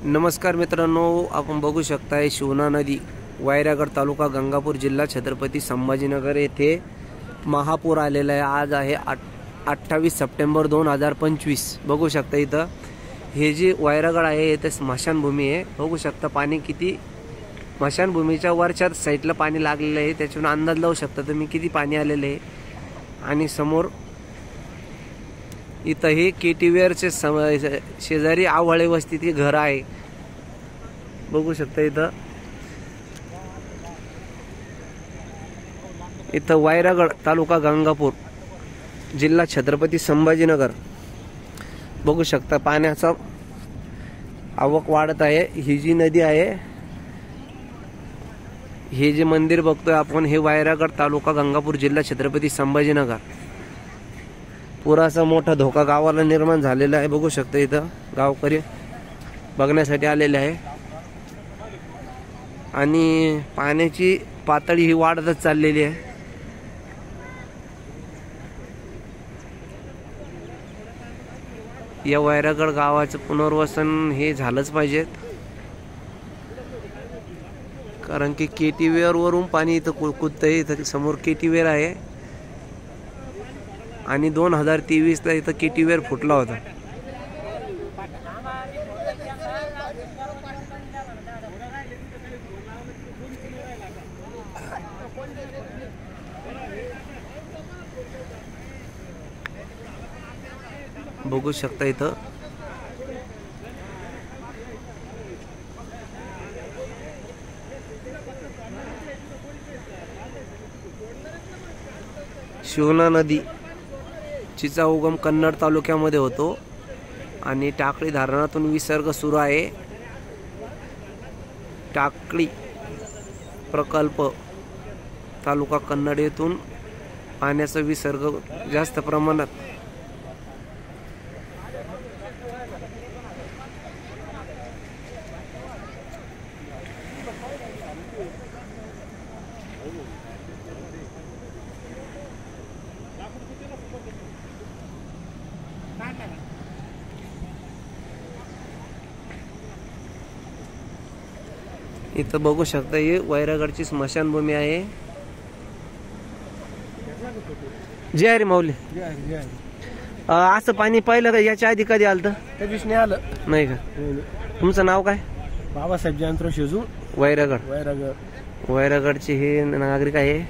नमस्कार मित्रांनो, आपण बघू शकताय शिवना नदी, वैरागड तालुका, गंगापूर जिल्हा, छत्रपती संभाजीनगर येथे महापूर आलेला आहे। आज आहे 28 सप्टेंबर 2025। बघू शकता इथं हे जे वैरागड आहे इथे स्मशानभूमी आहे। बघू शकता पाणी किती स्मशानभूमीच्या वरच्या साईडला पाणी लागलेलं आहे, त्याच्यावरून अंदाज लावू शकता तुम्ही किती पाणी आलेलं आहे। आणि समोर इथं हे केटीवेअरचे शेजारी आवळे वस्तीतील घर आहे। बघू शकता इथं वैरागड तालुका, गंगापूर जिल्हा, छत्रपती संभाजीनगर। बघू शकता पाण्याचा आवक वाढत आहे। ही जी नदी आहे, हे जे मंदिर बघतोय आपण, हे वैरागड तालुका, गंगापूर जिल्हा, छत्रपती संभाजीनगर। पुराचा मोठा धोका गावाला निर्माण झालेला आहे। बघू शकता इथं गावकरी बघण्यासाठी आलेले आहे आणि पाण्याची पातळी ही वाढतच चाललेली आहे। या वैरागड गावाचं पुनर्वसन हे झालंच पाहिजे, कारण की केटीवेअर वरून पाणी इथं कुदतंय। इथं समोर केटीवेअर आहे आणि 2023 ला इथं केटीवेअर फुटला होता। बघू शकता इथं शिवना नदी चा उगम कन्नड तालुक्यामध्ये होतो आणि टाकळी धरणातून विसर्ग सुरू आहे। टाकळी प्रकल्प तालुका कन्नड येथून पाण्याचा विसर्ग जास्त प्रमाणात इथं बघू शकता, ही वैरागडची स्मशानभूमी आहे। जय हरी माऊली। असं पाणी पाहिलं का याच्या आधी? कधी आलं? कधीच नाही आलं। नाही का? तुमचं नाव काय? बाबासाहेब जयंतराव शेजू, वैरागड। वैरागडचे हे नागरिक आहे।